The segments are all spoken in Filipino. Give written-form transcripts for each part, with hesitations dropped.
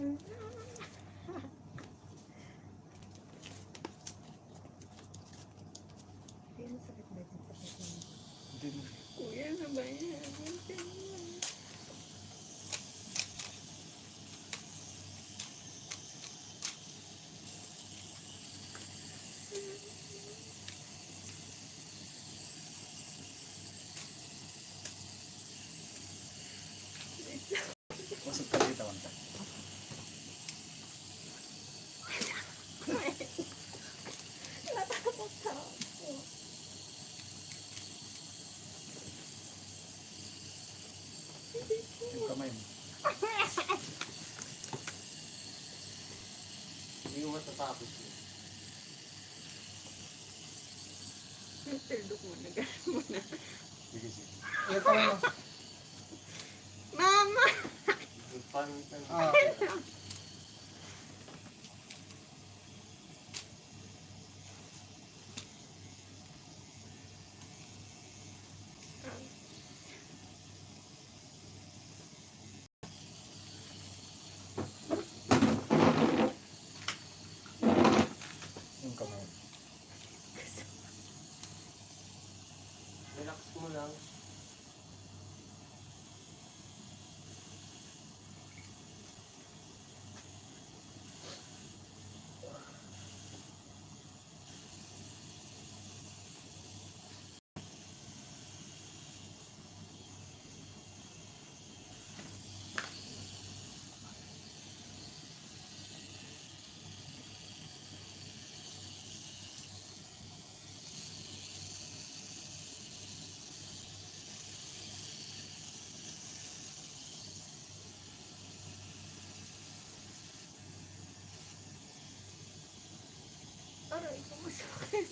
Sakit ba yung sakit mo? Kuya, ano ba yan? Usap ka dito, Wanda. Natakot ako. Yung kamay mo. Hindi ko matatapos yun. Nagtulog mo na, gano'n mo na. Sige, sige. Yung kamay mo. Mama! Yung pangit ng Yung kamay. relax mo lang. Aray ko, masakit.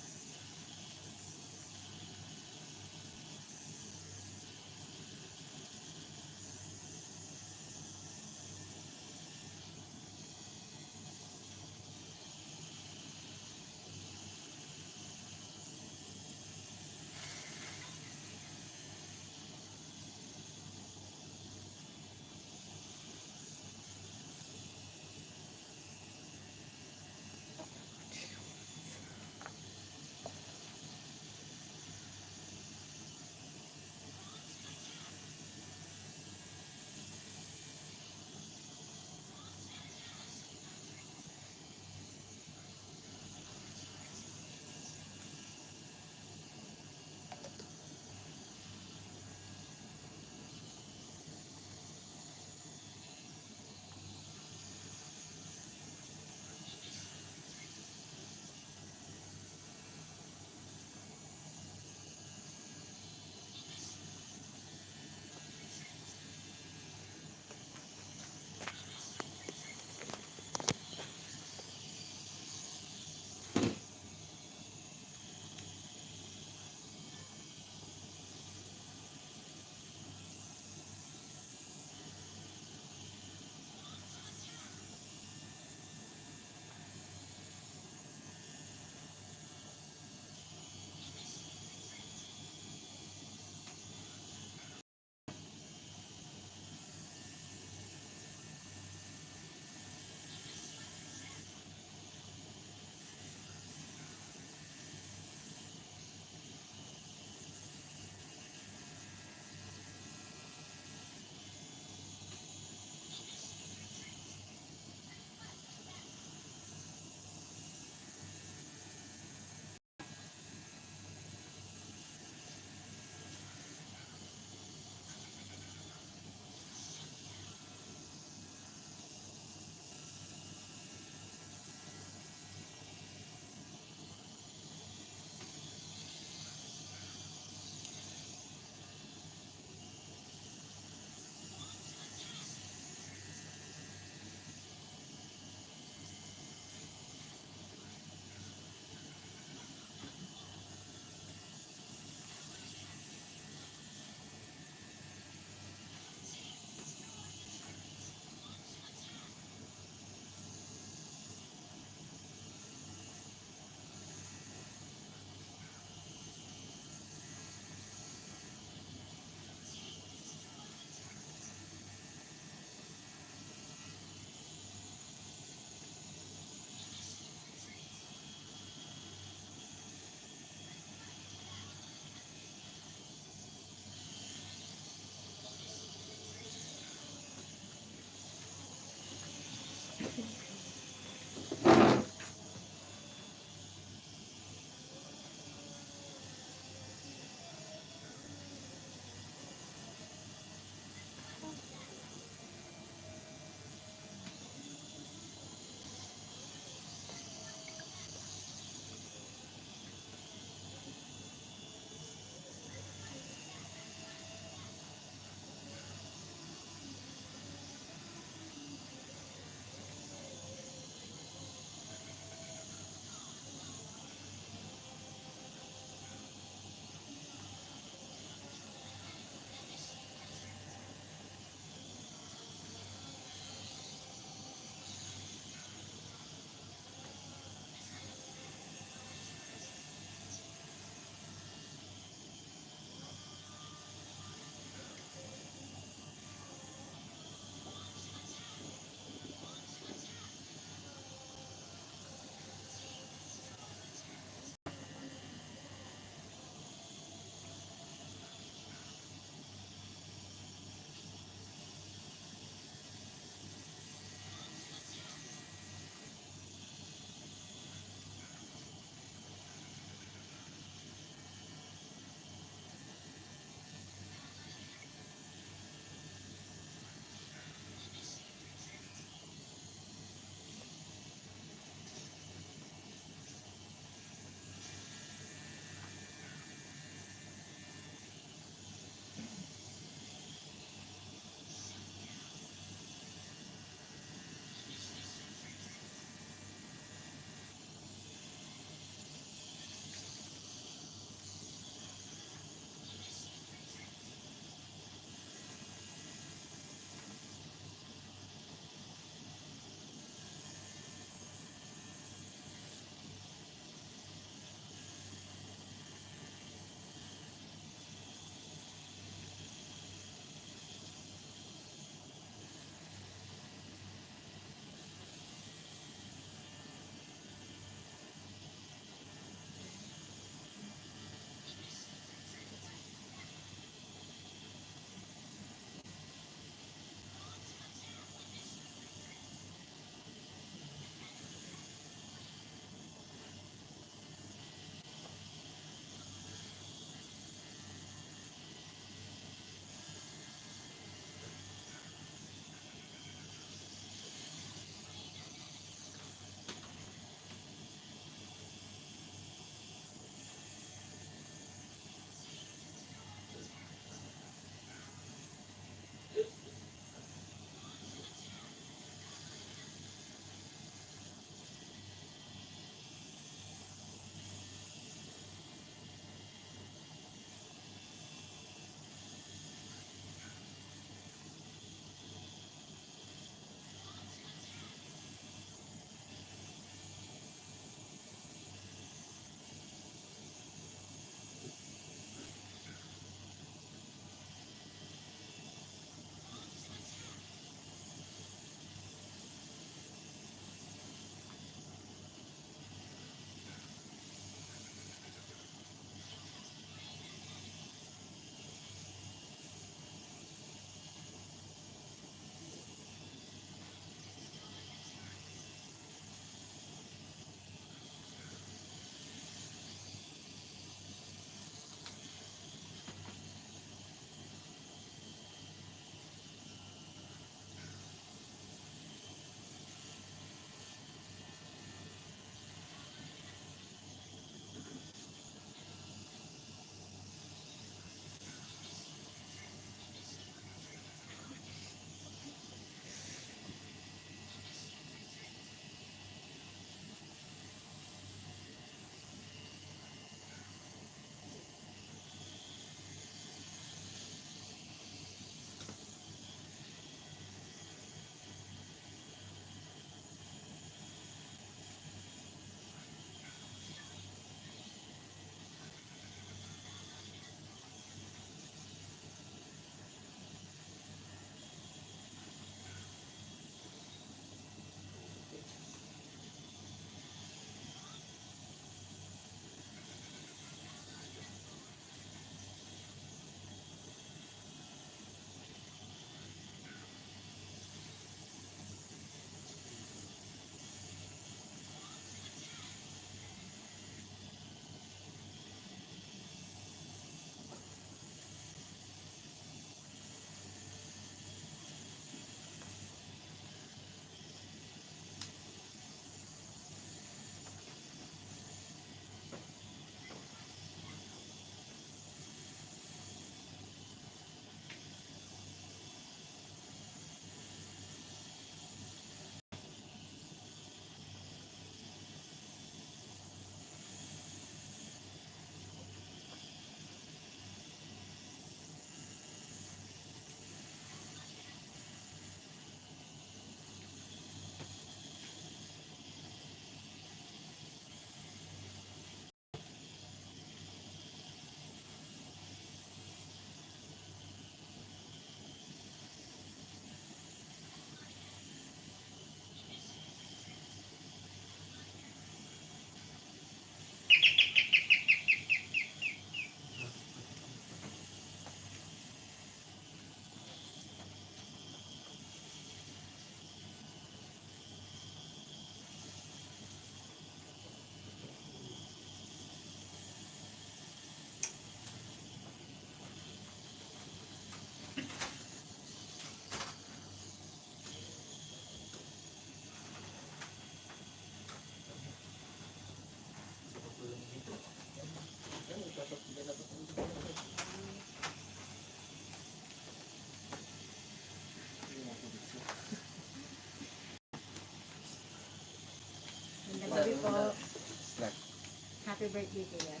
Happy birthday kuya.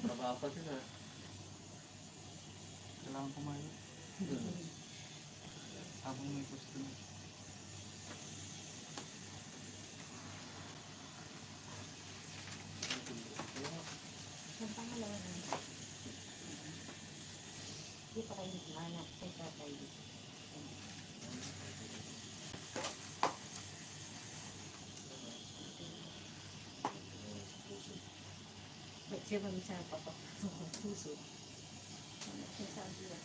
Trabaho pa din ah. Kailangan kumain. Habang may customer. Ang pangalawa na. Hindi pa kayo nagmana. Kay tatay. Ba't siya ba minsan papapasok ang puso? Ano siya sabi yan?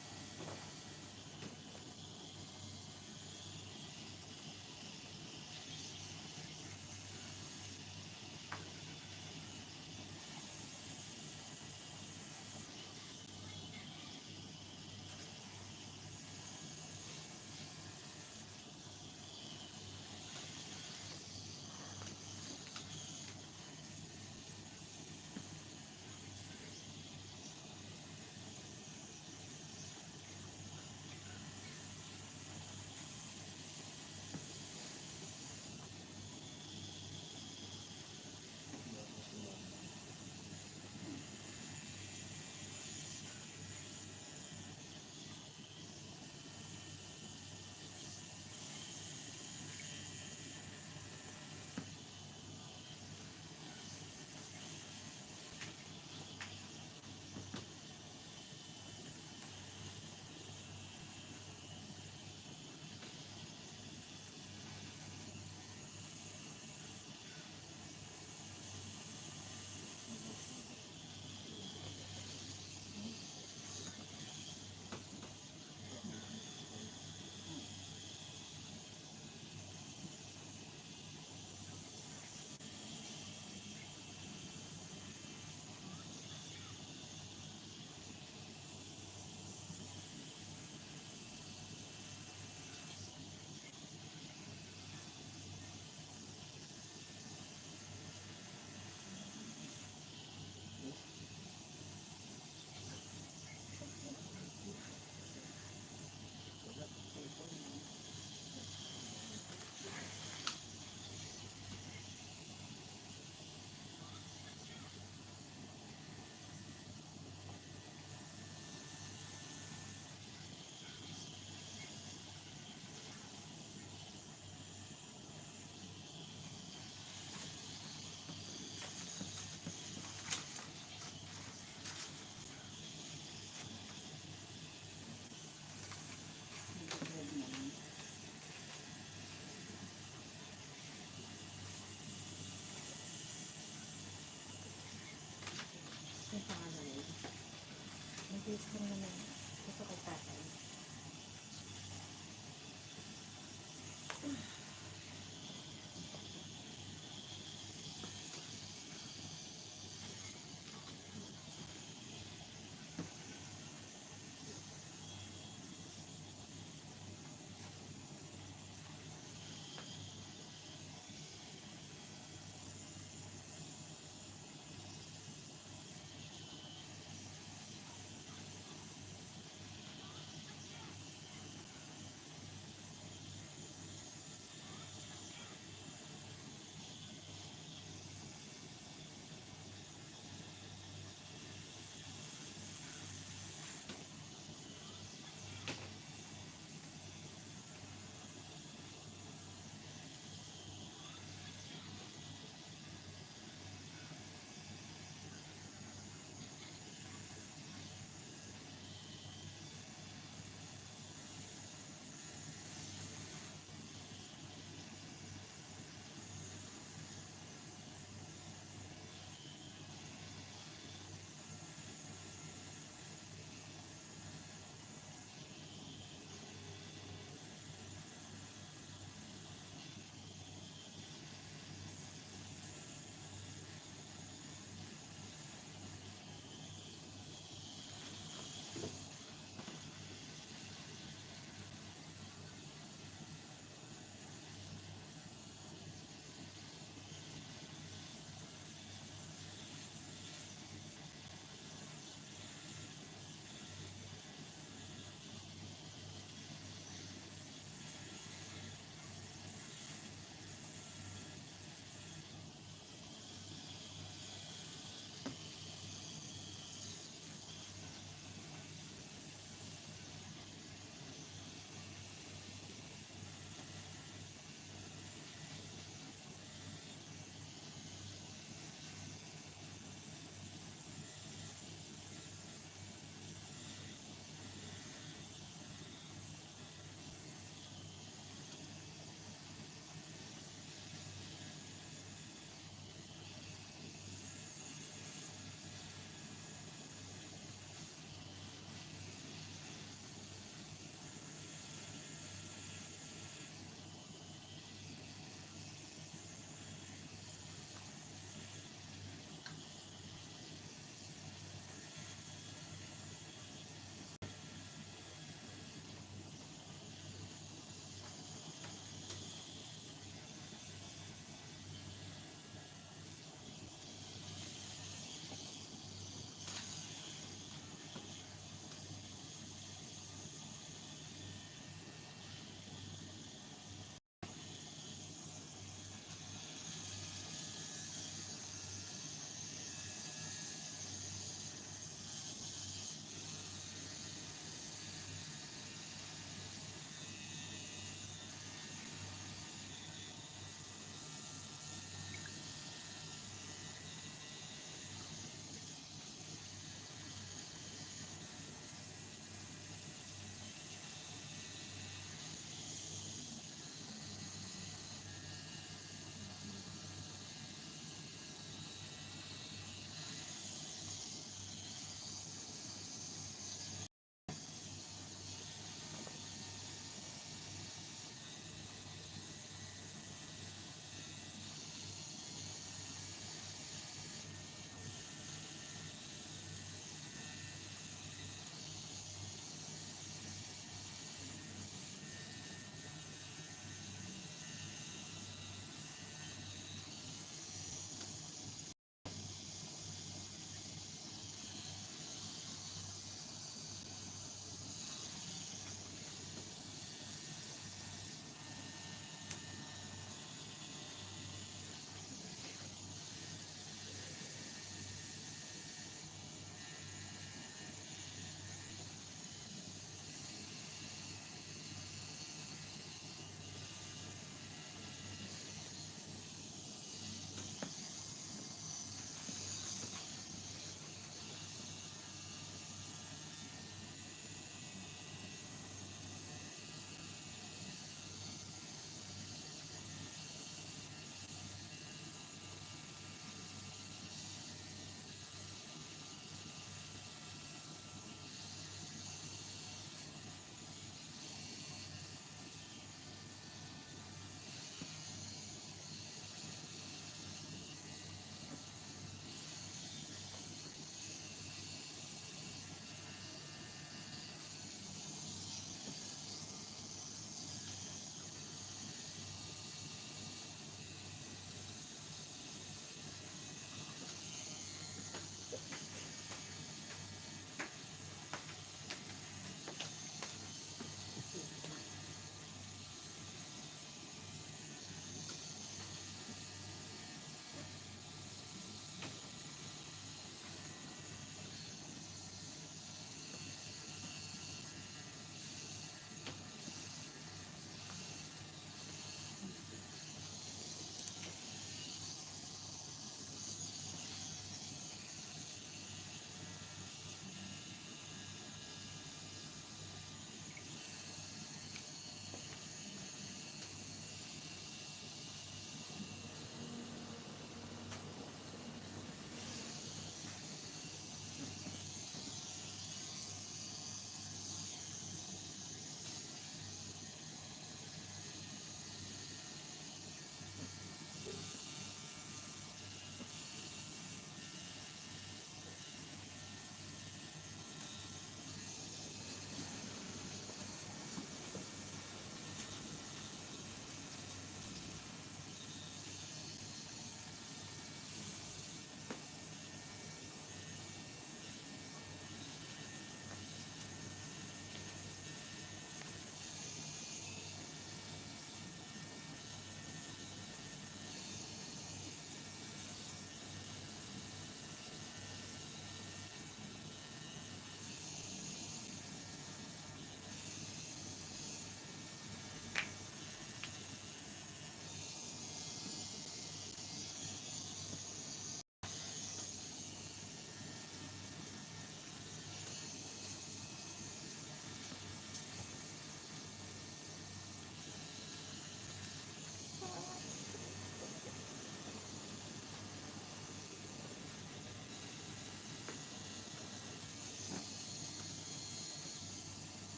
Ang pangalawa. Nag-taste ko naman. Ito kay tatay.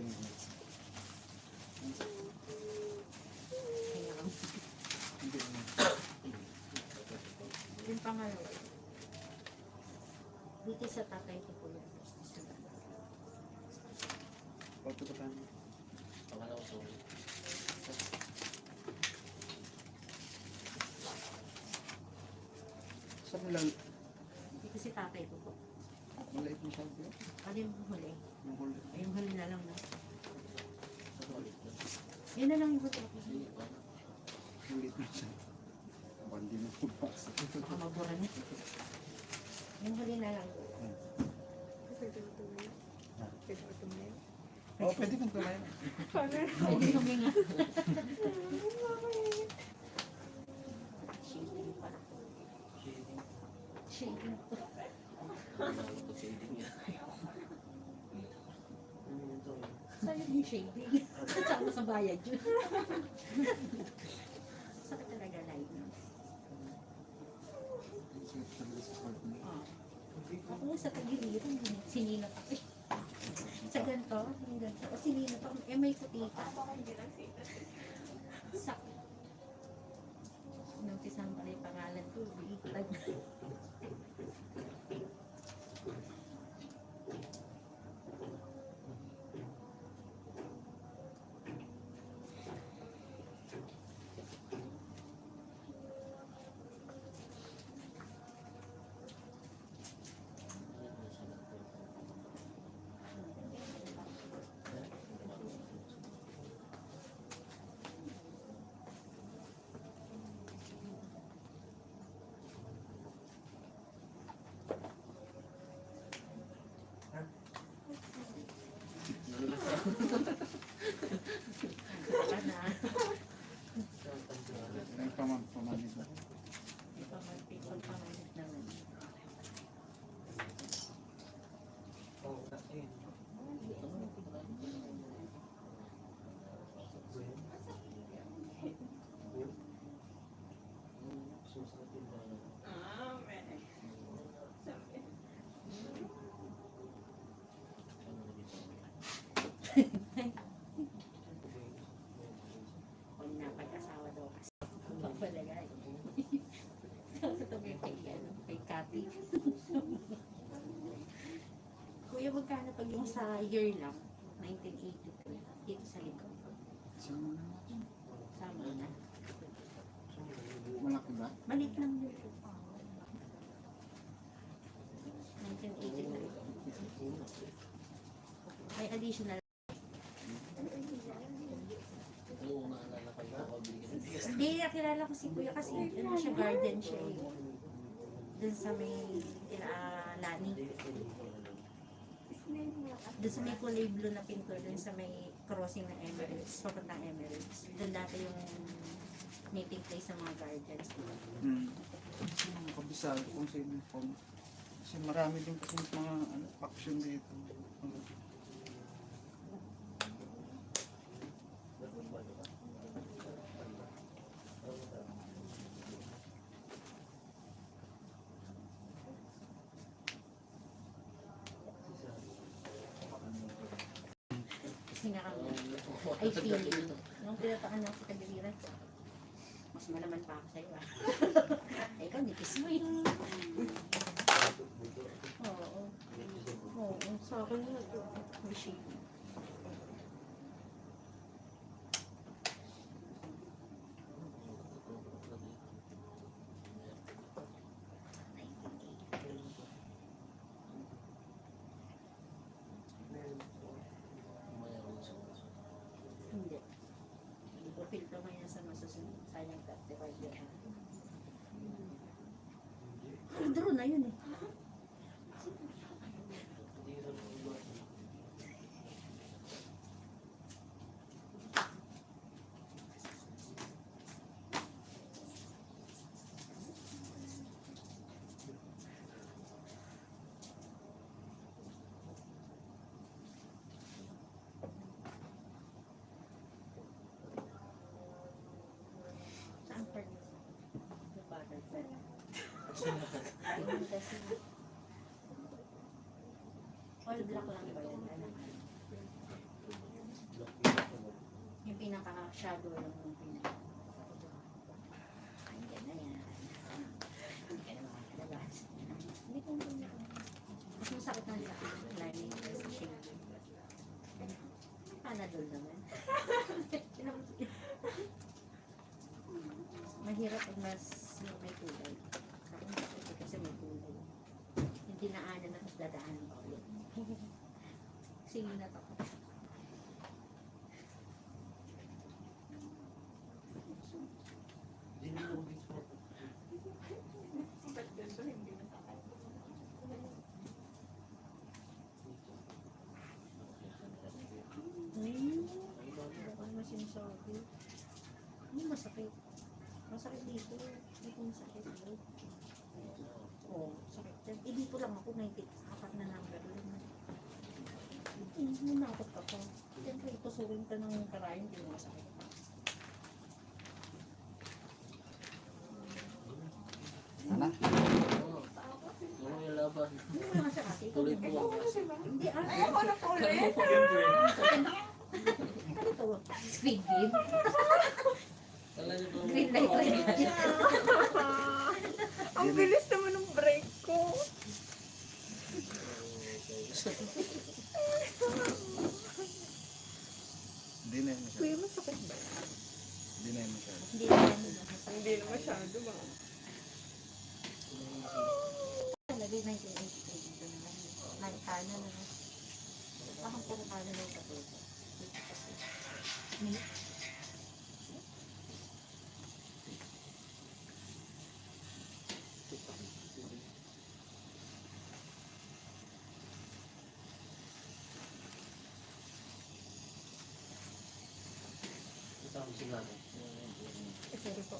Hinga lang. Hindi na. Yung pangalawa. Dito sa tatay ko po yan. Bato ka tayo. Pangalawa, sorry. Saan lang? Dito si tatay ko po. Maliit mo sabi ko. Ano yung huli? Yung huli. Ay, yung huli na lang na. Sa ulit na. Yun na lang yung huli. Sige, paano? Maliit mo siya. Bandi mo po ba? Baka mabura na. Yung huli na lang. Oo, pwede kang tumayo. Pwede huminga. Shading pala. Shading. Shading po. Shading niya. Ano yun to? Saan yung shading? Saan sa bayad yun? Sakit talaga live no? Sakit talaga sa part mo. Ako nga sa tagiliran, sininat ako eh. Sa ganito, yung ganito. O sininat ako, eh may puti ka. Sakit. Numpisan pala yung pangalan ko, biitag. Baka na. May pamanit mo. Ipamantik ko pamanit naman. Kung napag-asawa daw kasi. Pagpalagay. Kasi tumingin kay Cathy. Kuya, magkano pag yung sa year lang? 1983. Dito sa likod. Sino na? Sama na. Malaki ba? Maliit lang yun. 1983. May additional. Yung naalala ko yung ako binigyan ng bigas. Hindi, nakilala ko si Kuya kasi ano siya, guardian siya eh. Dun sa may Lani. Dun sa may kulay blue na pinto, dun sa may crossing ng Emirates, papuntang Emirates. Dun dati yung meeting place ng mga guardians. Diba? Kabisado kung sa uniform. Kasi marami din kasi mga action dito. Kasi nga kami, ay feeling. Nung pinataan ako sa Tagaliran, mas malaman pa ako sa'yo ah. Ay, ikaw, nipis mo eh. Oo. Oo, sa akin yun. May shade. Hindi. Hindi ko filter mo yan sa masusunod. Sayang 35 yan. Draw na yun eh. Saan part? Yung pattern. Ayun kasi. All black lang ba yun? Ano? pinaka-shadow lang yung pinaka. Andyan na yan. Hindi ka na makakalabas. Hindi ko na. Mas masakit ng lining sa shade. Panadol naman. Mahirap pag mas may kulay. Sa akin masakit kasi may kulay. Yung dinaanan na mas dadaanan pa ulit. Sige na to. Baka na sinasabi. Hindi masakit. Masakit dito. Dito masakit. Oo, sakit. Eh, dito lang ako 90. Apat na number lang. Nanakot ka pa. Siyempre, itusurin ka ng karayan, hindi mo masakit. Ano? Oo, yung laban. Hindi mo naman siya kasi. Tuloy po ang gas. Hindi, Ano po ulit? Ano to? Squid Game? Kala niyo ba? Green light, red light. Ang bilis naman ng break ko. Hindi na yun masyado. Kuya, masakit ba? Hindi na yun masyado. Hindi naman yun. Hindi na masyado ba? Talaga 1988 dito naman. Nagkano na. Bakang puro kano na yung katuto. Kasama si Gano. Sorry po.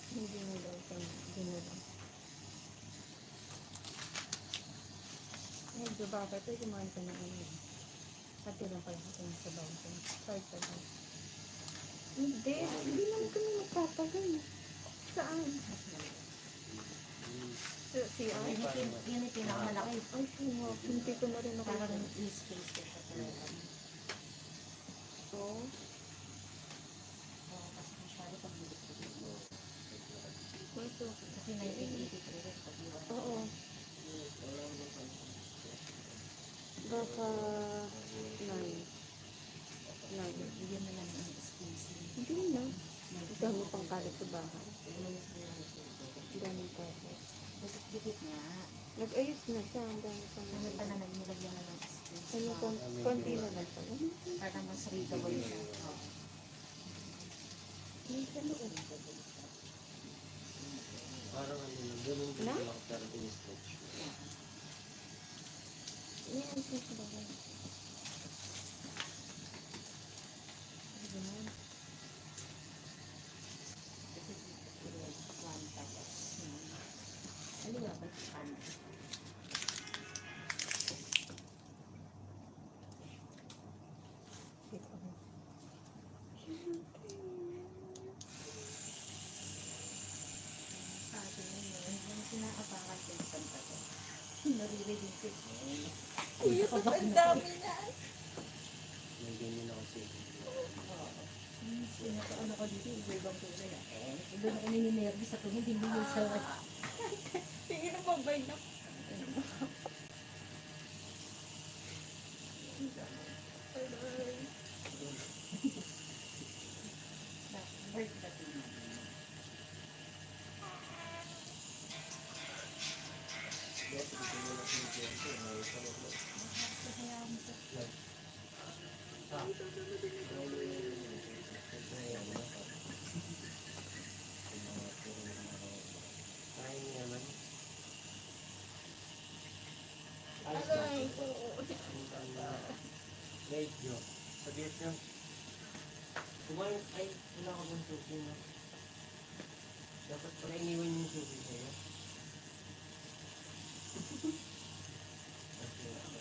Hindi mo daw ito. Hindi mo daw. Medyo bakit ito kumain ka na ano. Pati lang pala ito sa bawang ko. Sorry pa daw. Hindi. Hindi naman kami magtatagal. Saan? CR? Yan yung pinakamalaki. Ay, sino? Hindi ko na rin Parang nakita. e-space ko siya talaga. Oo. Oo, kasi masyado pag Ito. kasi 1983 rin pag iwan. Oo. Baka 9. Bigyan na lang ng space. Hindi na. Ang dami pang kalit sa bahay. Ang dami kalit. Dikit nga. Nag-ayos na siya. Ang dami pang Ano pa naman nilagyan na ng space. Ano, konti na lang pala. Para mas readable siya. May sa loob. Parang ano lang, ganun din Na? lang pero in-stretch. Yan, siya sa bahay. Ganun. Kasi one tapos. Aliwa ba ito kanan? Sabi mo yun, yung sinaabangan ko yung kanta ko. Naririnig ko. Kuya, ang dami na. May ganyan ako siya. Ano ko dito, iba-ibang kulay. Doon ako nininervous sa tuming, hindi mo sa... Sige na babay na. Bird na tingin. Ah, Kay Jo. Sa Vietnam. Kumain, ay, wala ka bang suki na. Dapat pala iniwan yung suki sa'yo. Kasi wala ka.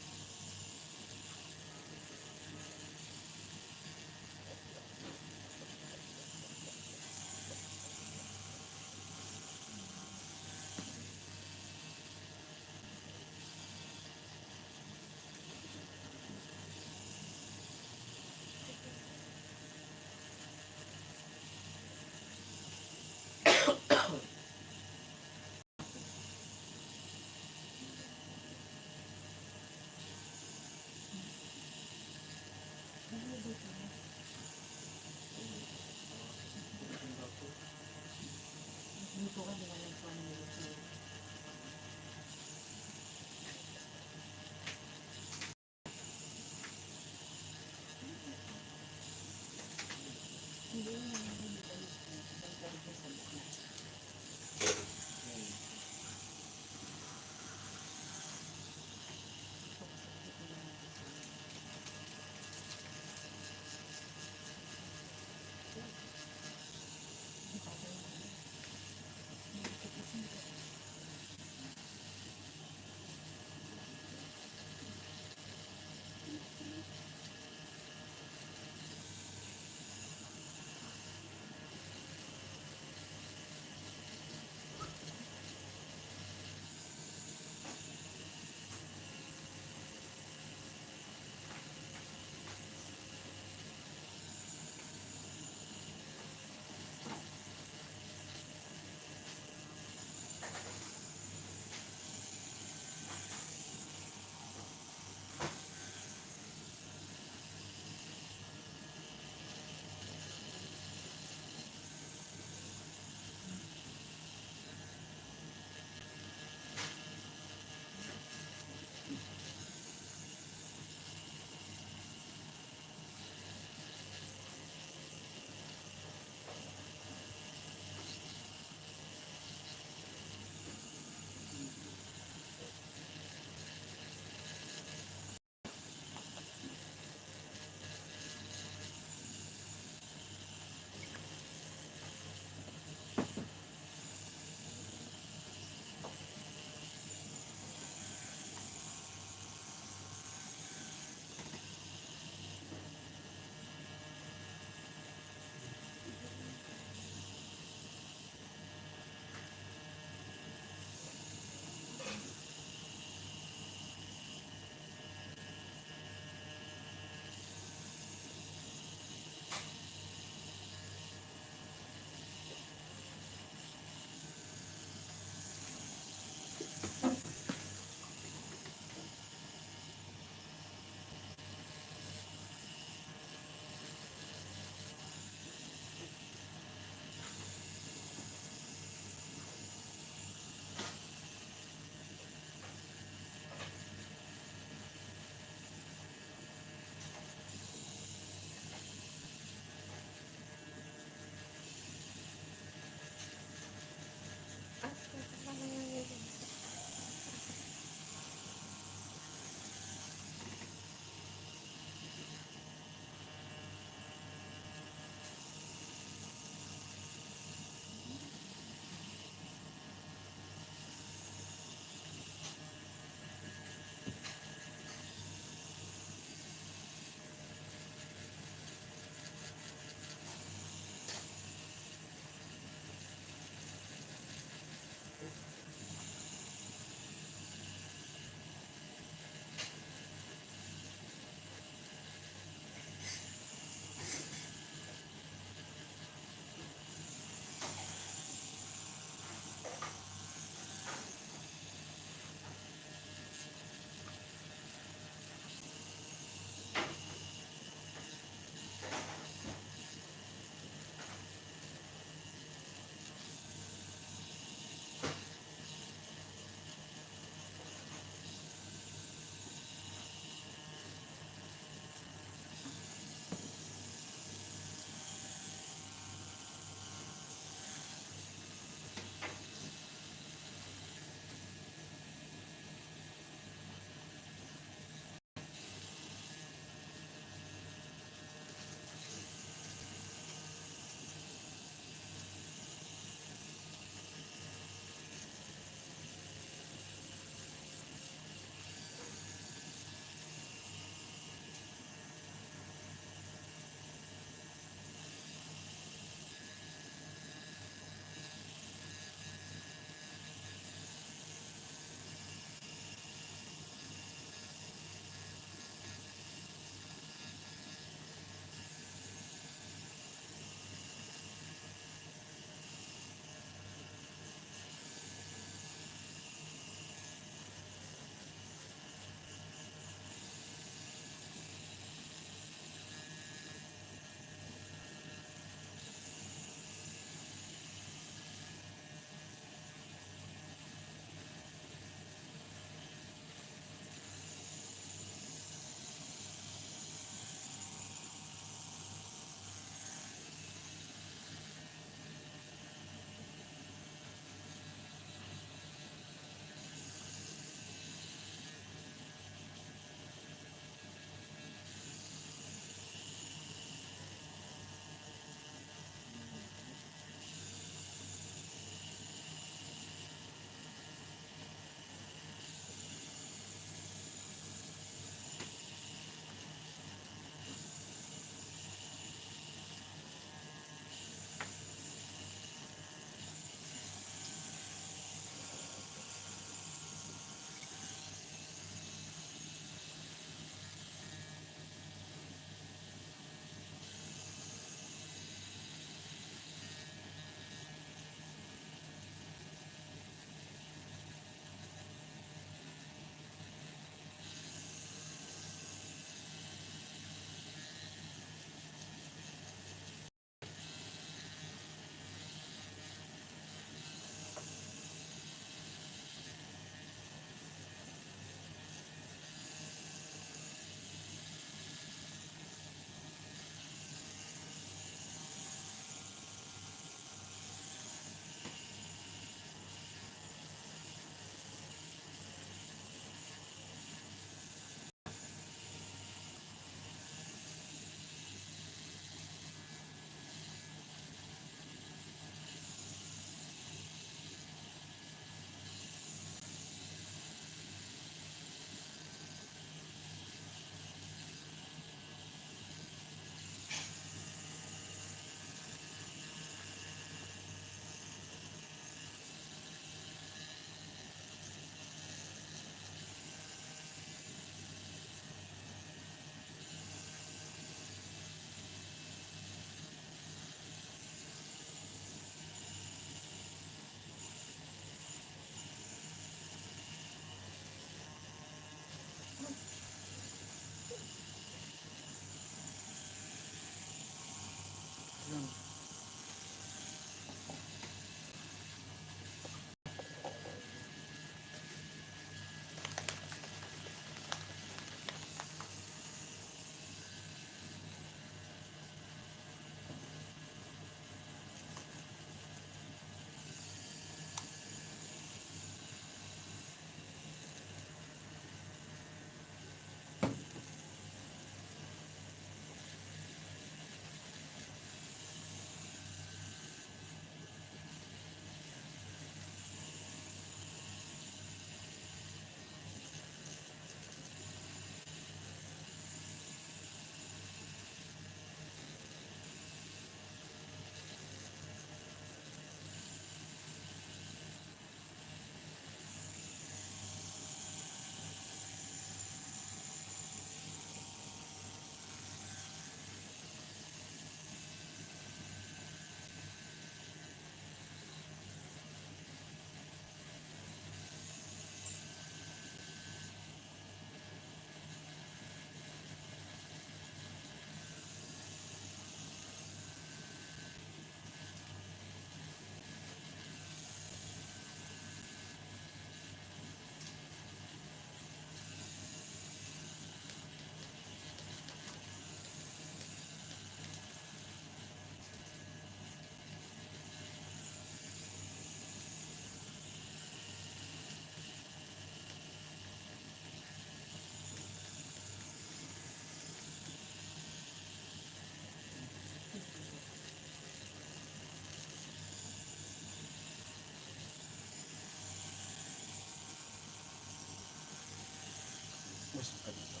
Usap ka dito.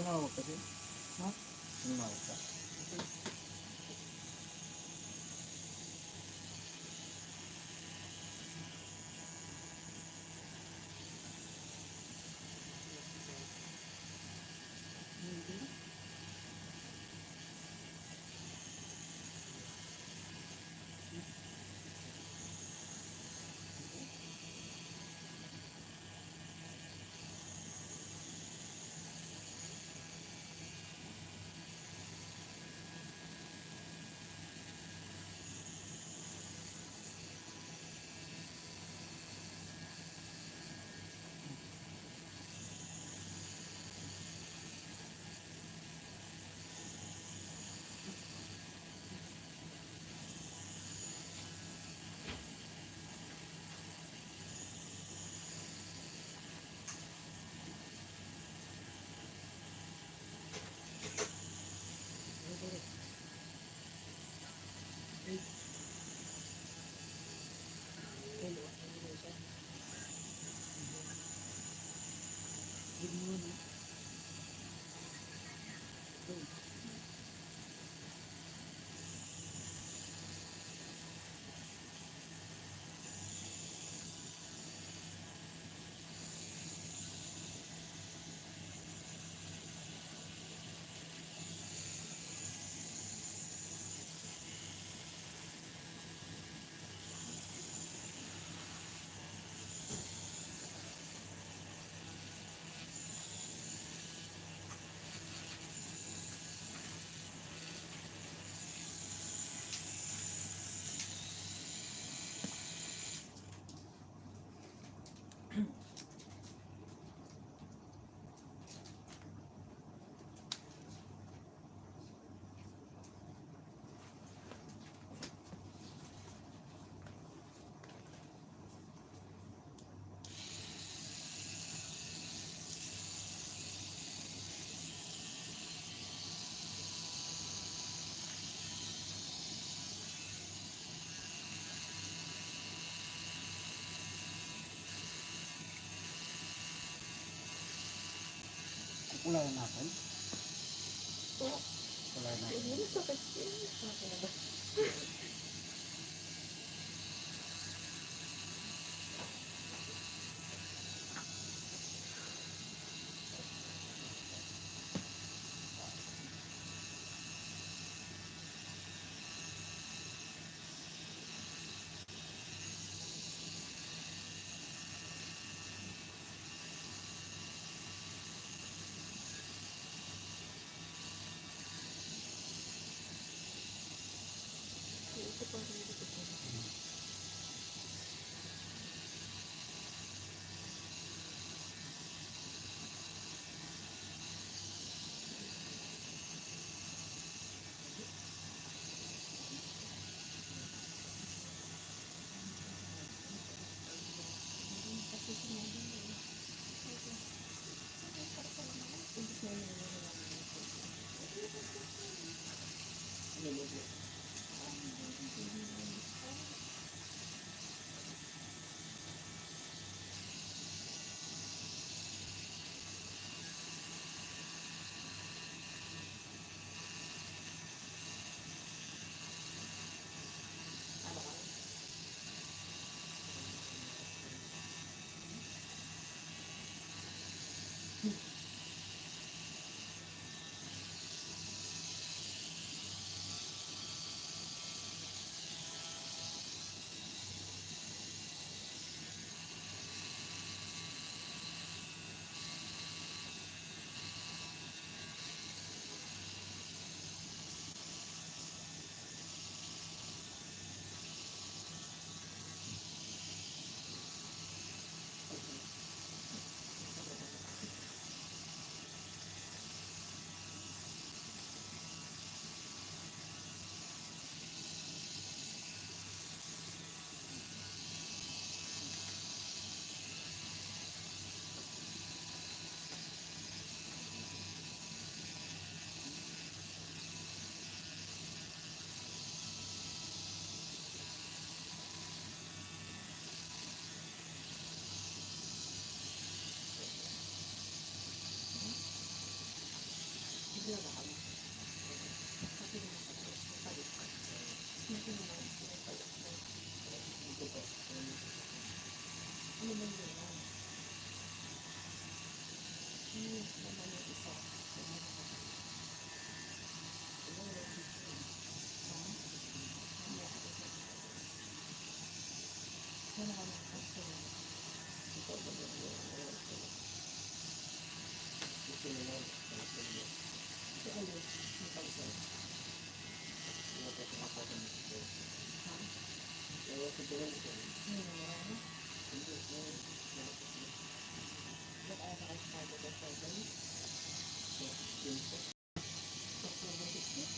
tumawag kasi. Ha? Tumawag ka. Hindi. Kukulayan natin. Oo. Kukulayan natin. Hindi sakit yun. Ito pa rin dito po. Wala ka na. Kasi masakit. Palit ka. Hindi naman. Palit ka. Ito po. Ano ba yun? Naman yung isa. Wala ka na. Ito po. Ito na lang. Ito ulit. Yung pagsa. Ito po. Ha? Kaya ito po lang ito. Ano? Ito po. Ba't ayaw naka-start with the seven? Yun po. October 16?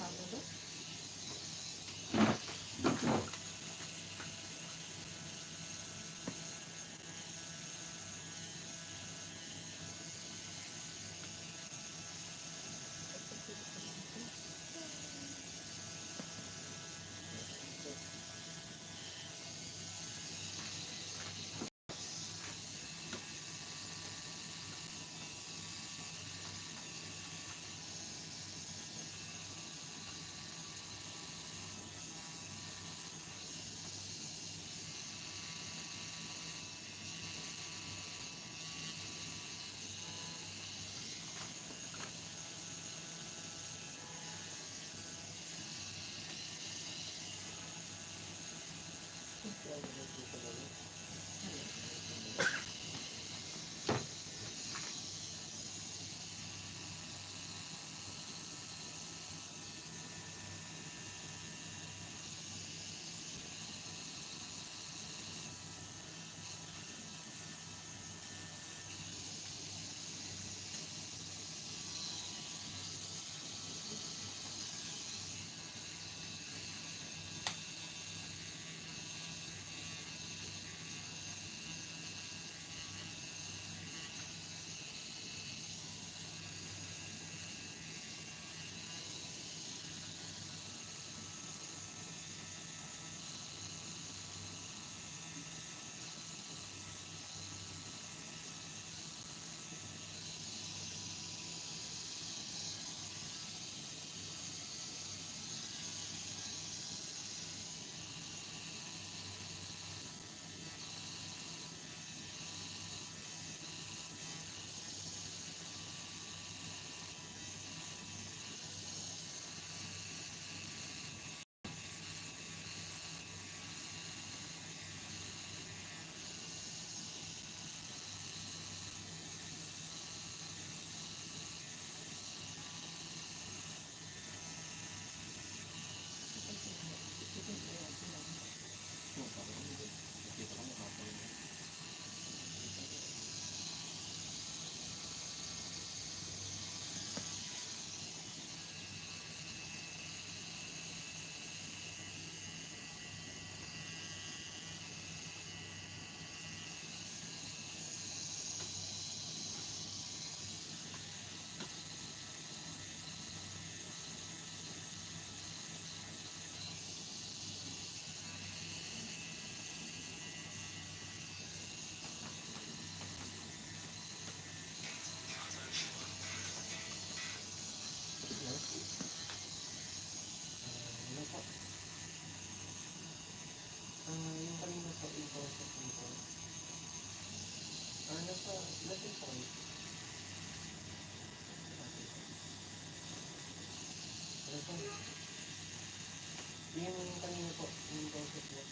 Tama ba? Ano po? Yung kanina po, yung kausap nito. Nasa, natin po kayo. Ano po? Yung kanina po, yung kausap mo.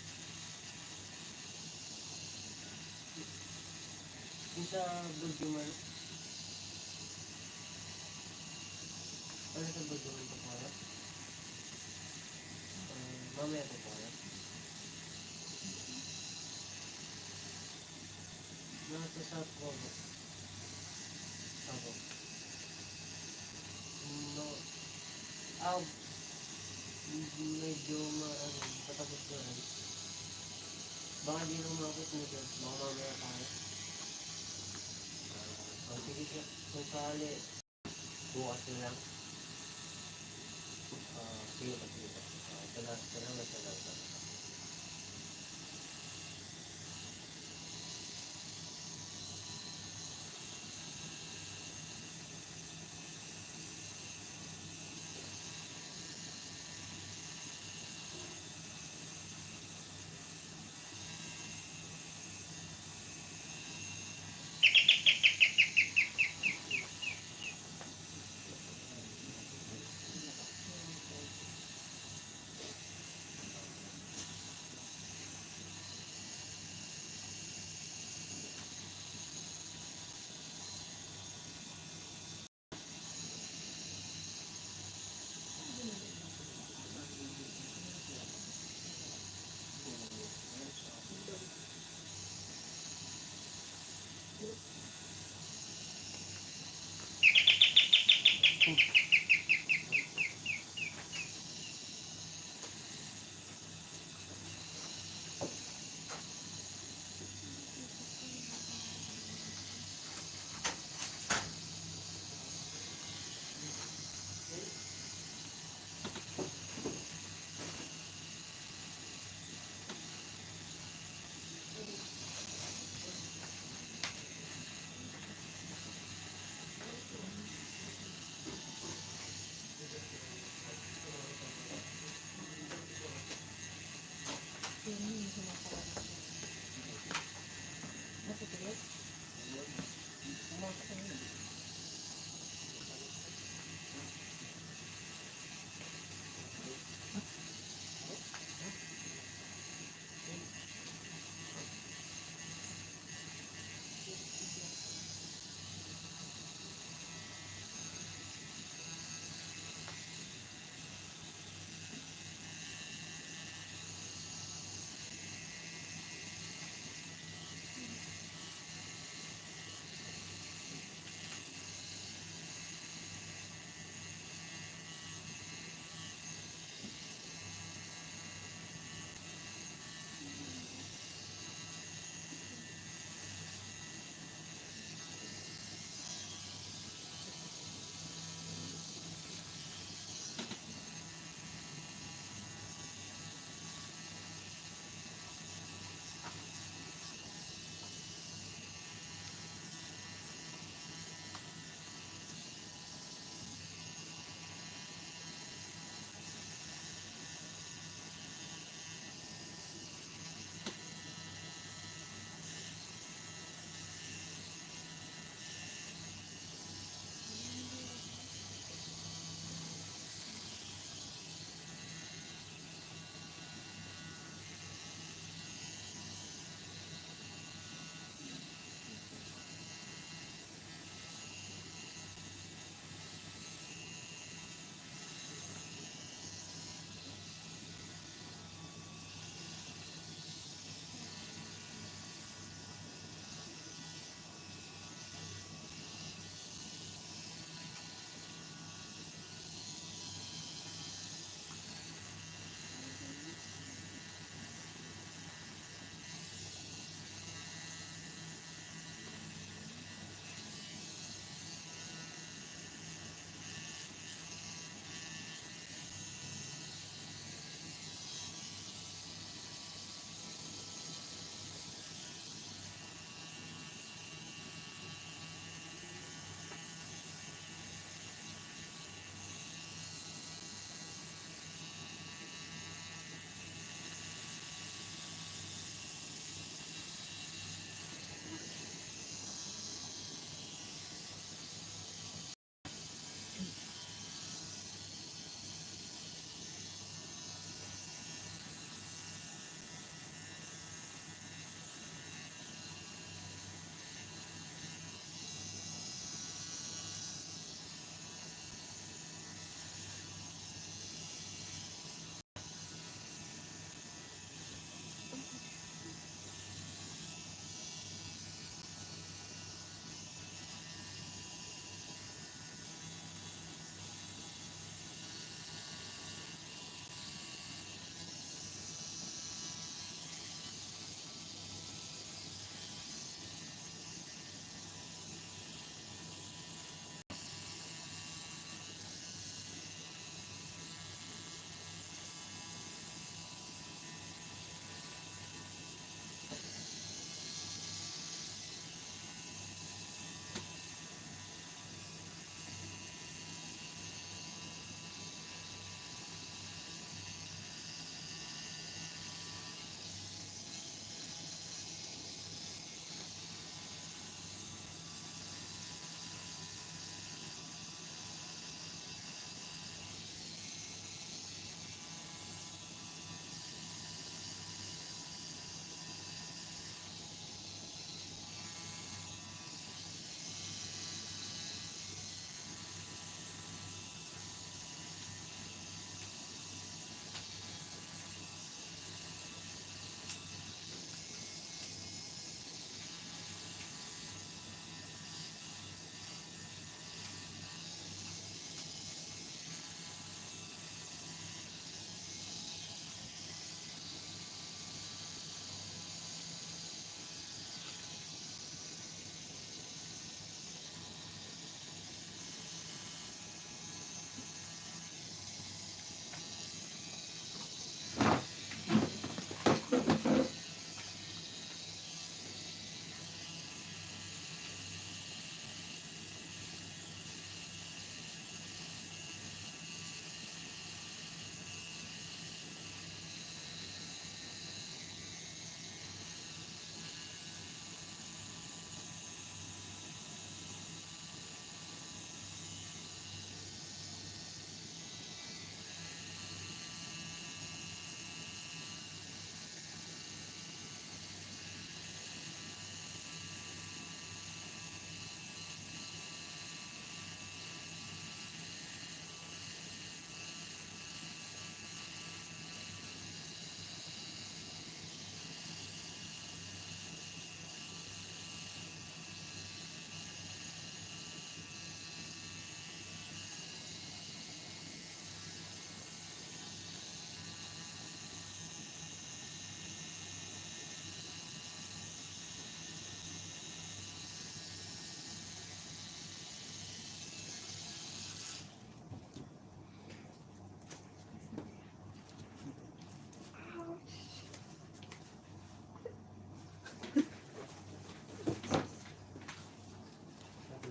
Yung sa Bulgaman. Ano sa Bulgaman po po? Mamaya po po. Nasa South Kobo. Ako. No. Ah, medyo patapos ko rin. Baka di lumapit mo dyan. Baka mamaya tayo. Sige siya. Kung sakali, bukas na lang. Sige pa, sige pa. Salamat sa lang. Masakit ulit. Pumasok na yun.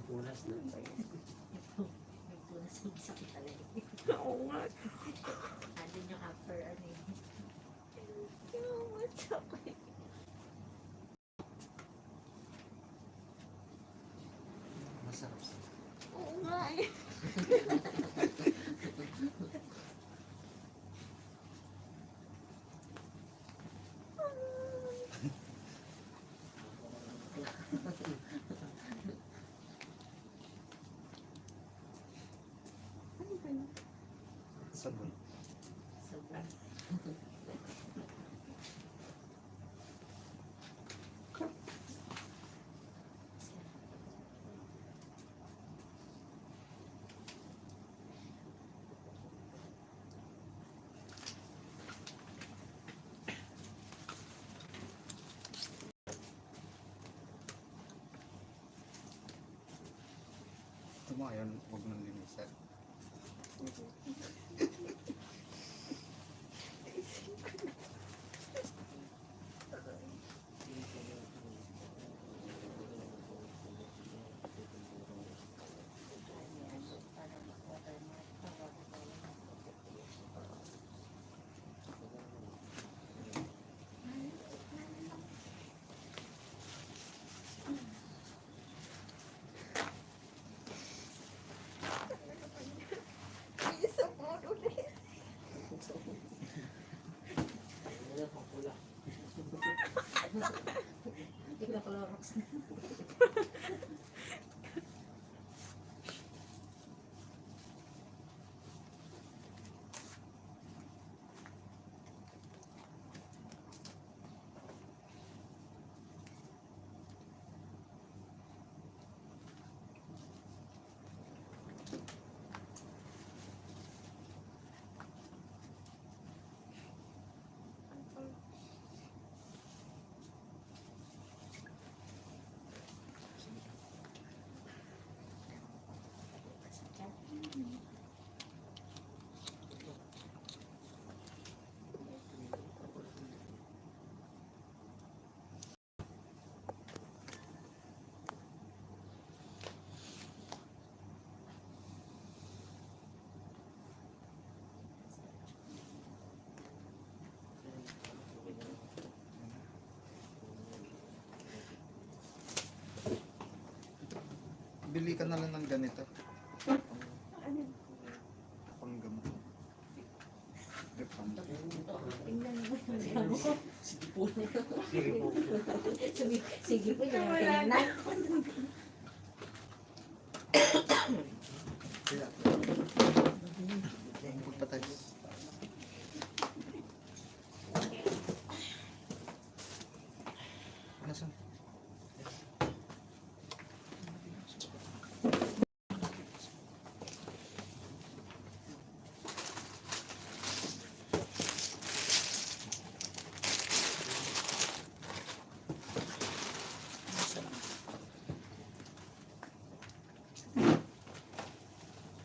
Punas na. May punas ang sakit talaga. Oo nga. Andun yung after ano eh. Yung masakit. Masarap sa. Oo nga eh. Sabon. Sabon. Ito mo, ayaw, huwag nang linisan. Isa po ulit. Ano ang pula? Ikaw Clorox na. Bili ka na lang ng ganito. Ano? Panggamot. Eh, Tingnan mo yung damo. Sige po. Sige po. Sige po, yung Wala na. tingnan. Kaya, punta tayo. Nasaan?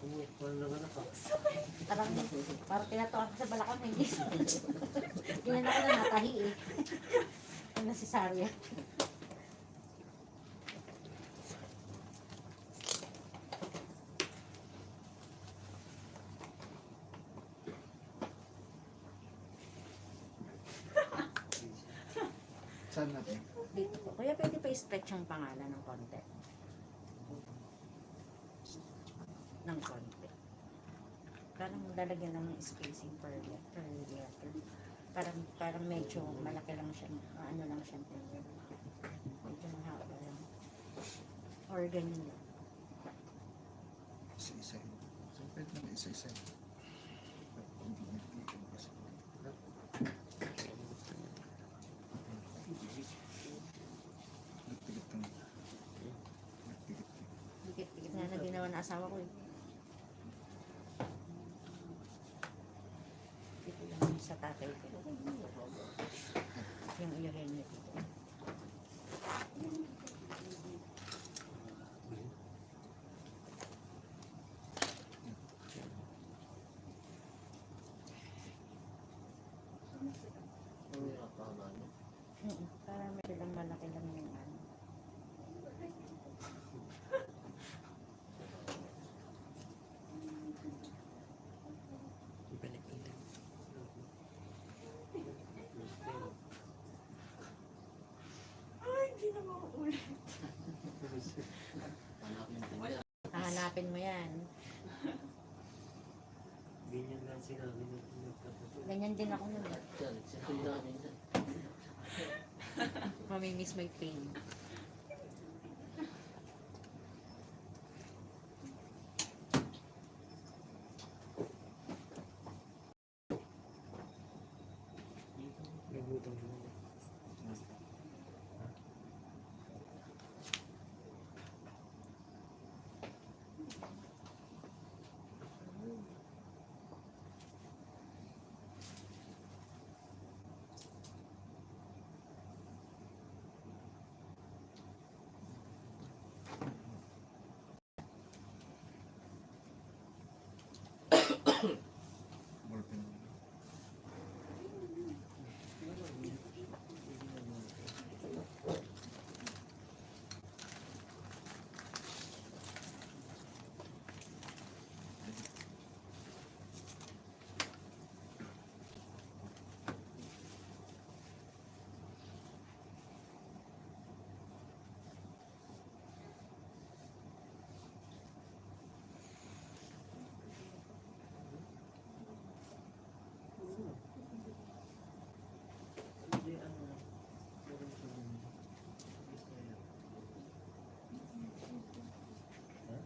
Uy, parang naman ako. Parang tinatawa ko sa balakang hindi. Tingnan ako na natahi eh. Ang nasisarya. Saan natin? Dito po. Kaya pwede pa i-stretch yung pangalan ng konti. Ng konti. Parang lalagyan lang ng spacing per letter. Parang medyo malaki lang siya. Ano lang siya. Medyo mahaba lang. Or ganyan lang. Isa-isa. Pwede na isa-isa. Tigit lang. Tigit. Dikit-dikit nga na ginawa na asawa ko eh. Dito lang sa tatay ko. Yung ilahin niya dito. Para medyo lang malaki lang yung ano. Hanapin mo yan. Ganyan lang sinabi ng pinagkataon. Ganyan din ako nun. Mamimiss my pain. Nagutom mo. Ballpen. Hindi, ano, meron siyang Bisaya. Ha?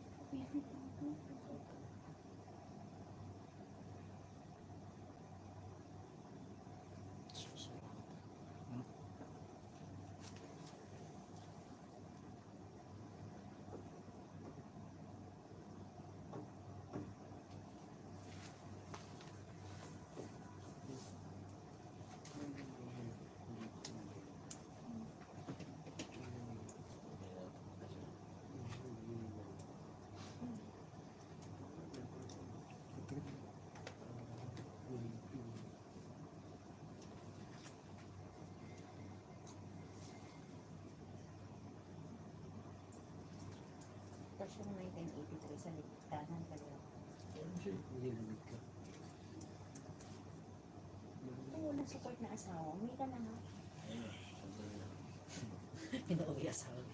Tapos yung 1983 sa Liktanan kaliwa. Hindi lamig ka. Kung walang support na asawa, uwi ka na nga. Tagal na. Pinauwi asawa.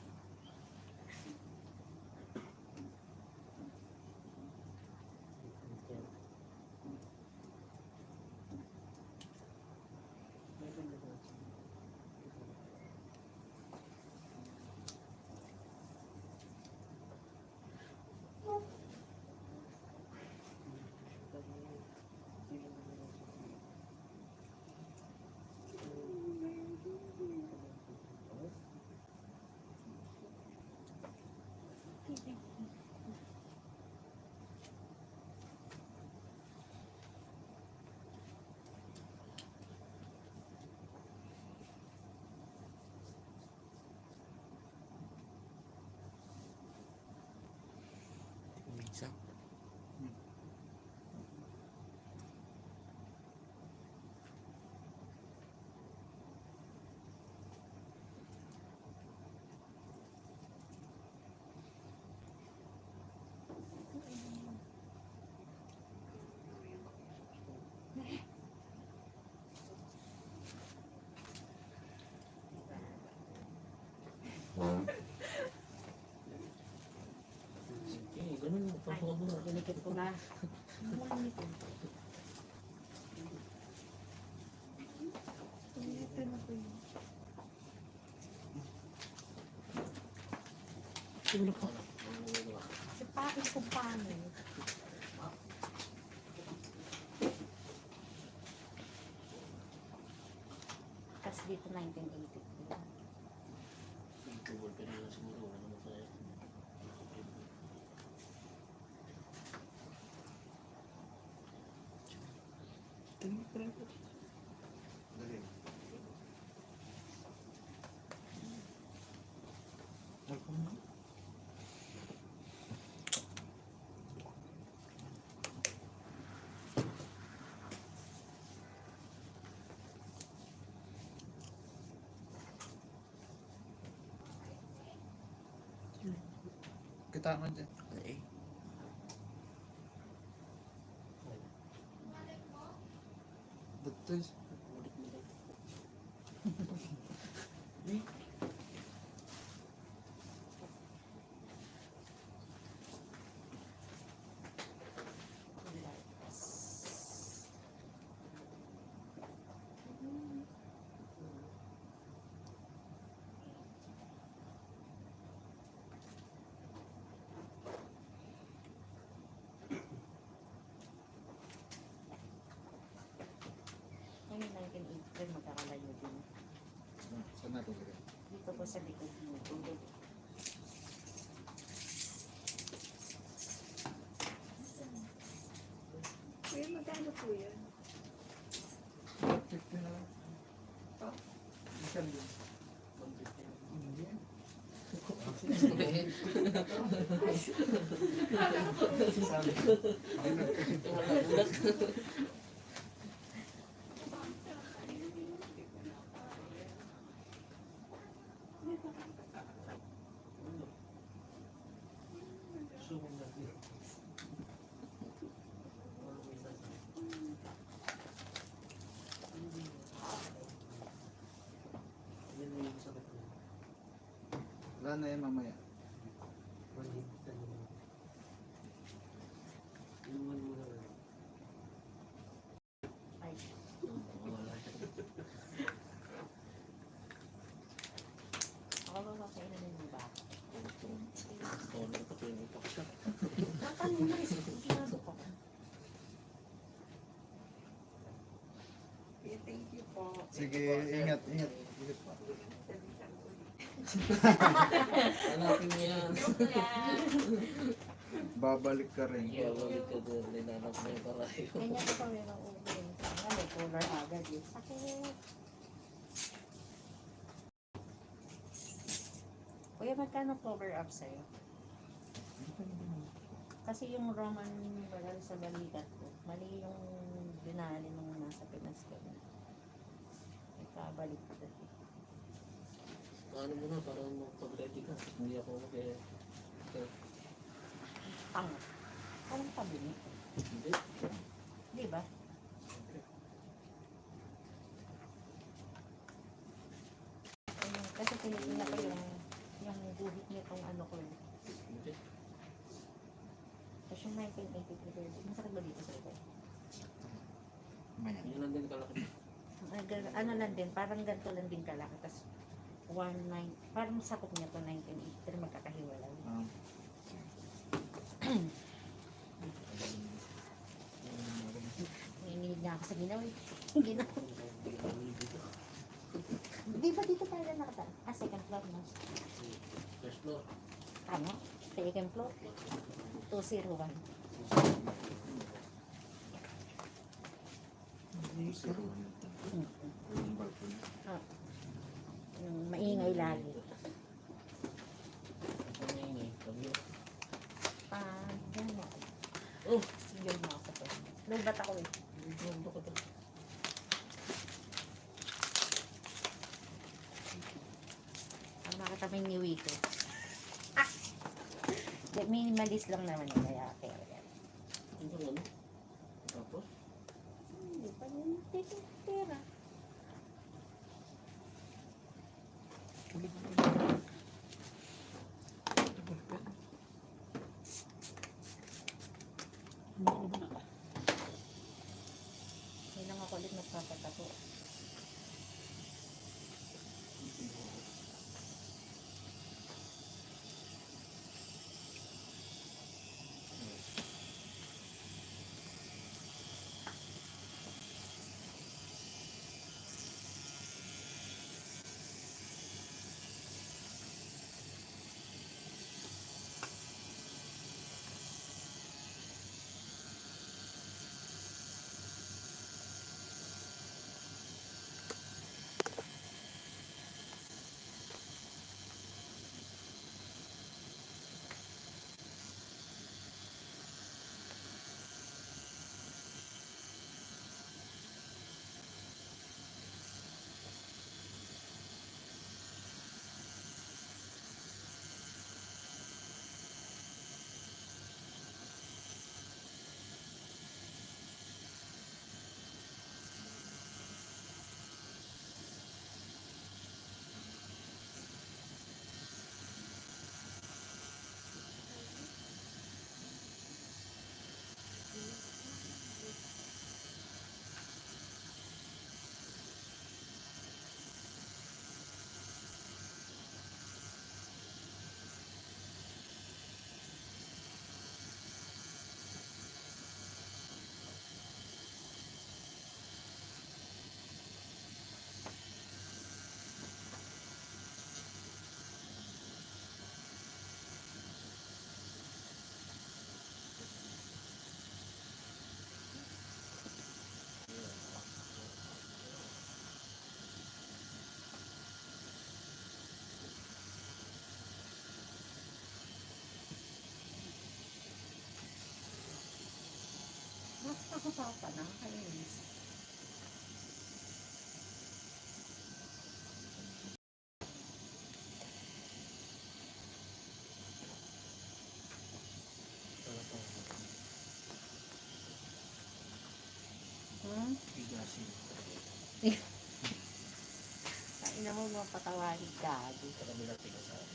Minsan. Ganun mo. Ay, kinikip ko na. Ano nito? Tulog pa. Si Pakis kung paano. Tapos dito 1983. Tubol ka nila siguro. Wala naman tayo. Dali. Welcome na. Kita mo dyan. Ay. Dito. Ulit mo lang. Eh, natutulog. Dito po sa likod mo. Kuya, magkano po yan? 50 na lang. Isang din. Hindi. Sumong natin. Ano may sasabi? Yan na yung sakit mo. Wala na yan mamaya. Maliit na naman. Inuman mo na lang. Ay, Wala. ako ba ba kayo naman mo ba? Siya. Matanong mo rin, sigurado ko. Kuya, thank you po. Sige, ingat, ingat. Ingat pa. Hanapin mo yan. Babalik ka rin. Balik ka doon. Ninanap mo yung parayo. Ganyan ko kami ng ulo. Ano, may color agad eh. Sakit. Kuya, magkano cover up sa'yo? Kasi yung Roman bagal sa balikat ko, mali yung dinali nung nasa Pinas ko. Ikabalik ko. Paano mo na para magpag-ready ka? Hindi ako Tanga. Anong pabili? Hindi. Di ba? Ayun, kasi tinitingnan ko yung guhit nitong ano ko. eh. Hindi. Tapos yung 1983, masakit ba dito sa ito? Mamaya. Yan lang din kalaki. Ano lang din, parang ganito lang din kalaki. Tapos 19, parang sakop niya to 1983, magkakahiwalay. Ah. Nanginginig na ako sa ginaw eh. Ginaw. Di ba dito tayo nakata? Ah, second floor na. First floor. Tama? Second floor? 201. Yung balcony. Ah. Yung maingay lagi. Ano yun eh? Sabi mo. Yan mo. Oh! Yun mo ako to. Lubat ako eh. Ano ka to? Ang nakita mo yung niwi ko. Ah! Minimalist lang naman yun. Kaya kaya yan. Ano ba ano? Tapos? Hindi pa yun. Pera. Hindi lang ako ulit nagpapatato. Nakakapapa na, kainis. Hmm? Bigasin. Sabi na mo mga patawarin ka. Sa kabila tigasan.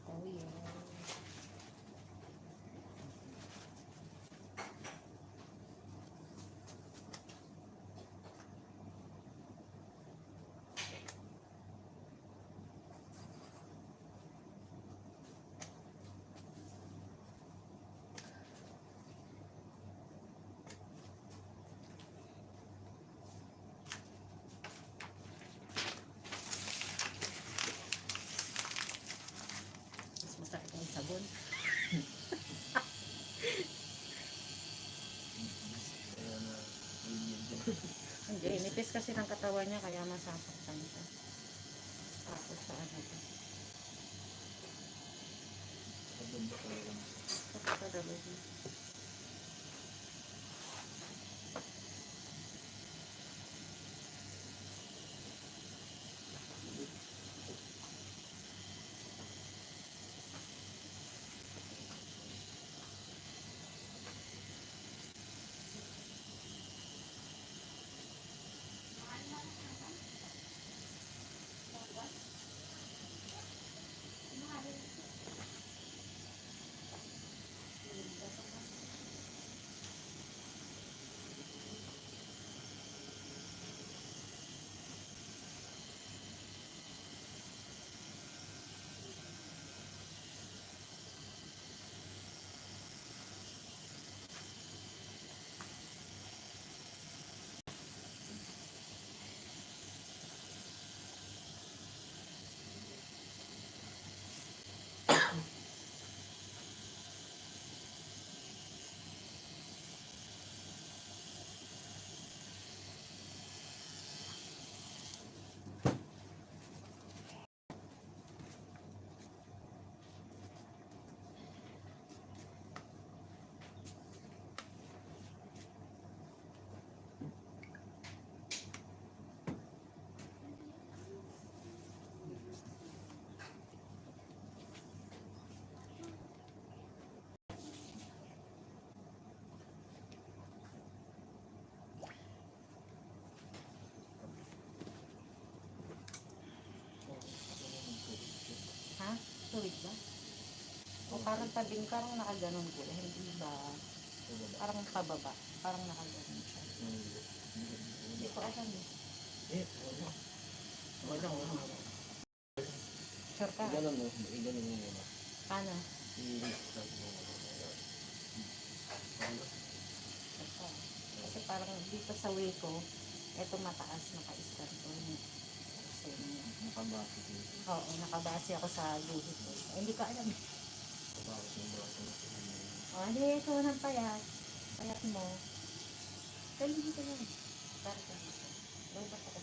Oh yeah. Mas masakit ang sabon. Kaya na, yun din. Hindi, nipis kasi ng katawan niya kaya masasaktan siya. Tapos sa ano to. Sabon ba talaga? Sa kadalog niya. Parang tabi, parang nakaganon ko. Hindi ba? Parang pababa. Parang nakaganon siya. Hindi ko alam eh. Wala. Wala, wala. Sure ka? Ganun mo, ganun mo muna. Paano? I-start mo muna. Ito. Kasi parang dito sa way ko, ito mataas, naka-start ko. Kasi, Nakabasa dito. oo, nakabase ako sa guhit ko. Hindi ko alam. Nakabasa yung braso mo. O, hindi, ito ng payat. Payat mo. Dali dito yan. Para ka dito. Lobat ako.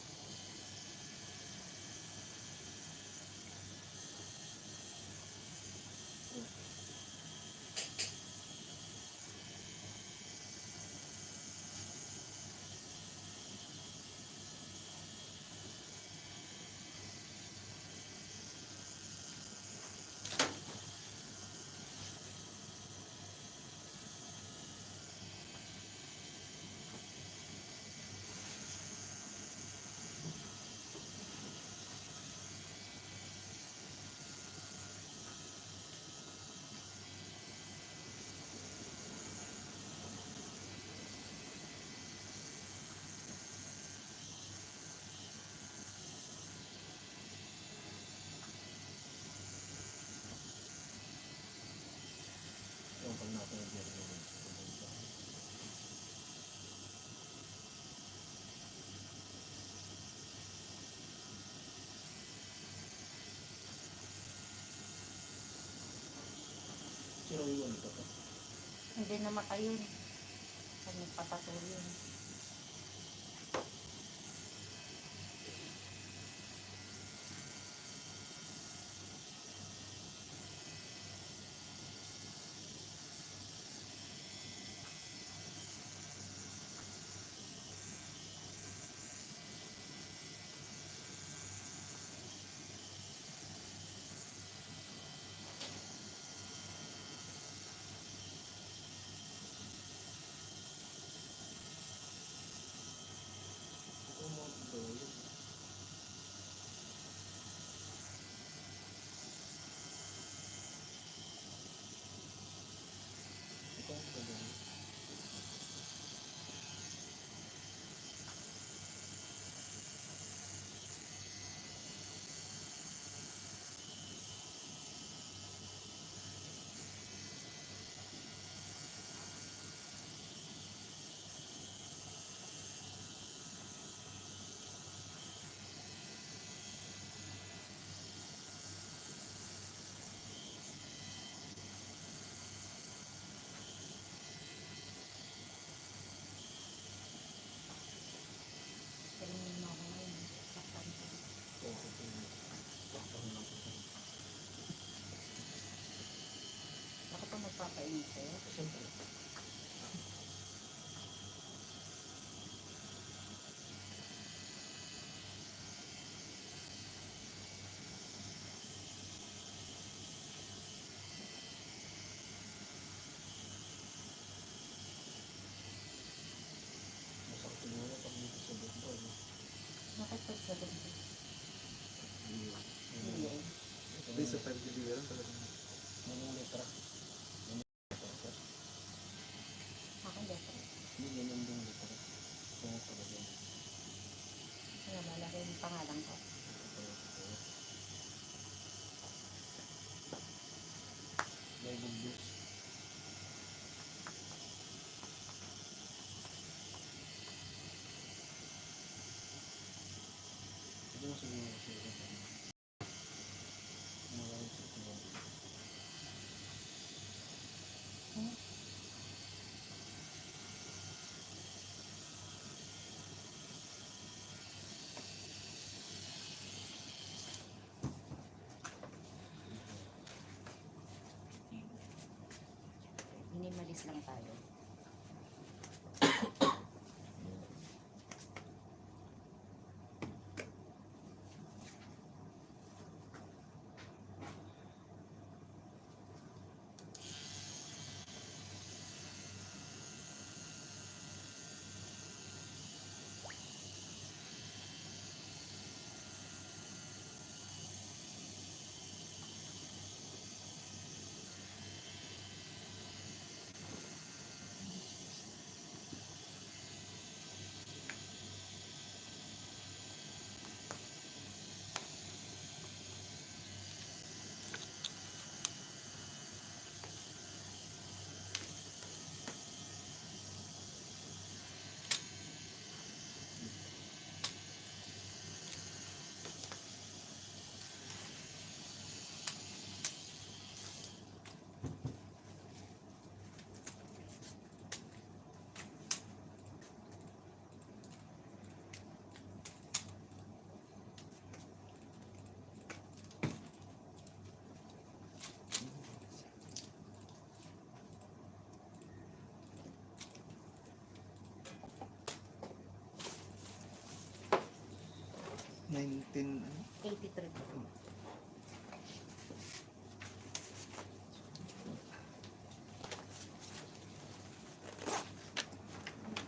Yung pag natin yung Sino yung ito to? Hindi na makayon. Kami patatuloy. Ito mo ito yun. Ito ang gagawin. Tingnan mo ako ngayon. Saktan ko. Ito ito yung pakpang lang ito. Ako pa magpapainit sa'yo. Siyempre. Masakit siguro pag dito sa bukbo. Bakit pag sa dugo? Hindi Hindi. eh. Hindi sa 5 biliran talagang. Nangunitra. Ako dito. Hindi ganun din litra. Kung talaga. Nalalaki yung pangalan ko. May bugbus. Ito mo siguro kasi ito. Magaling sa ito. Minimalis lang tayo. 83 po.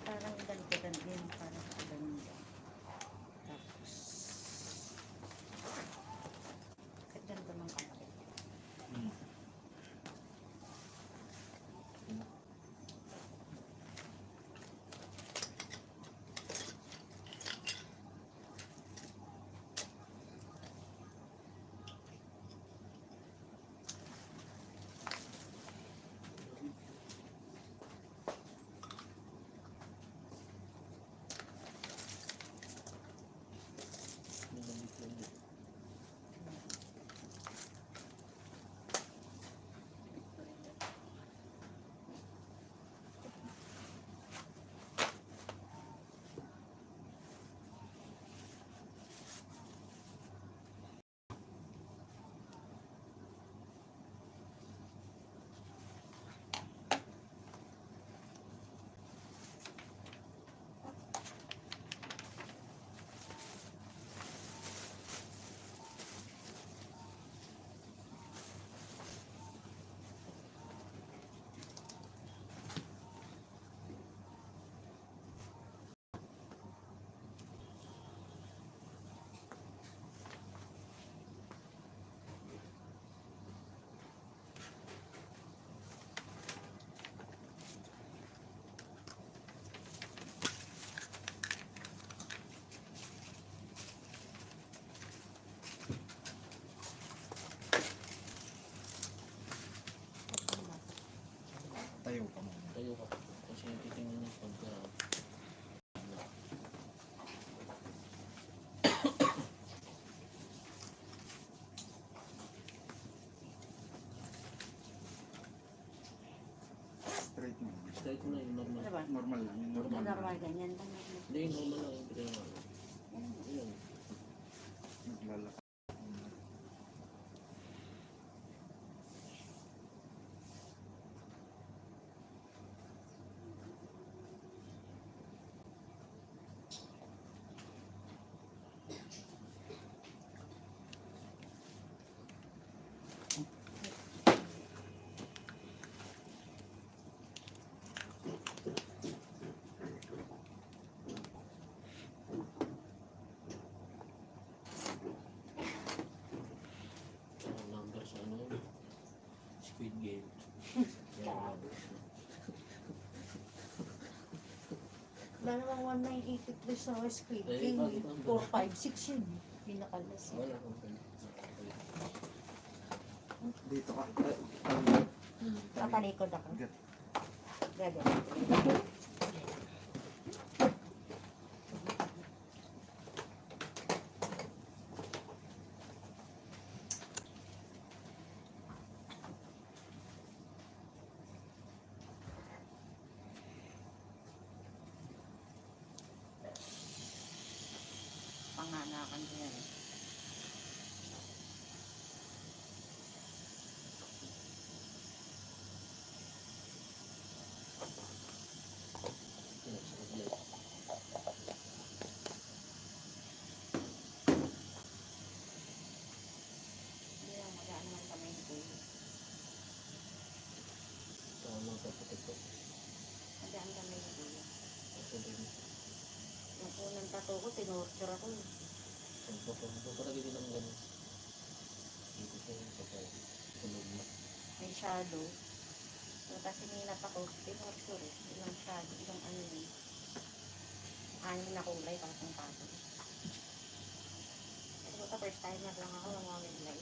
Parang ganito din, parang ganito. Tapos, kahit ganito ng kamay. Tayo ka muna. Tayo ka. Kasi titingnan yung pagka... Straight mo. Straight mo na yung normal. Ano ba? Normal lang. Yung normal. Normal ganyan lang. Hindi, yung normal lang yung pinagawa. Ayan. Naglalakad. Ang number sa ano yun? Squid Game. Yan, Wala namang 1983 sa Squid Eh, Game. bakit ang 4, 5, 6 yun. Pinakalas. wala akong pala. Dito ka. Tatalikod ako. Gat. Gado. Panganakan niya. Yan, sa kabila. Hindi lang magaan naman kami yung kulo. Tama ka kapatid ko. Magaan kami yung kulo. Ako din. Yung unang tato ko, tinorture ako. Ang papalagi din ang gano'n. Dito siya yung kapal. Sa loob na. May shadow. So, kasi minat ako, tinorture eh. Ilang shadow, ilang ano yun. Anim na kulay, tapos yung tato. Pero ito, first timer lang ako, mamamilay.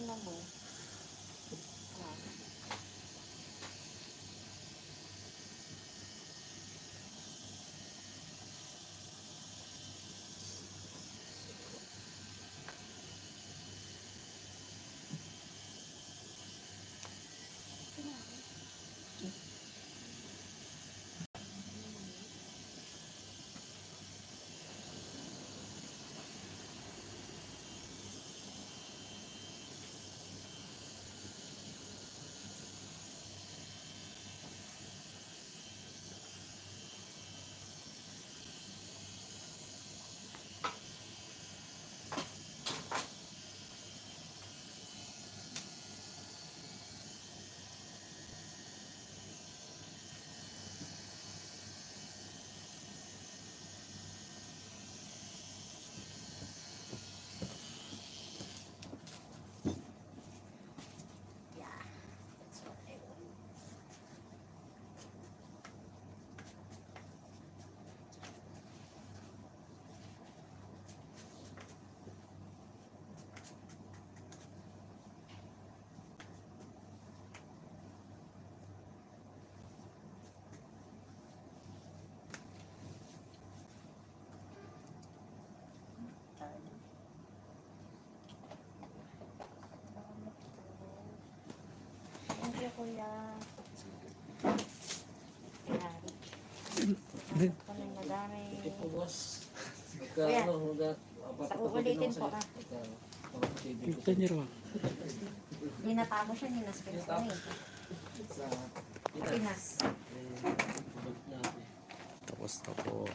Wala mo. Yeah, that's what I want. Thank you, Kuya. Ayan. Kami madami. Ito po, boss. Kuya, sa uulitin po ah. Ito niyo rin. Ninatamo siya, ninaspin ko na eh. Sa Pinas. Tapos na po.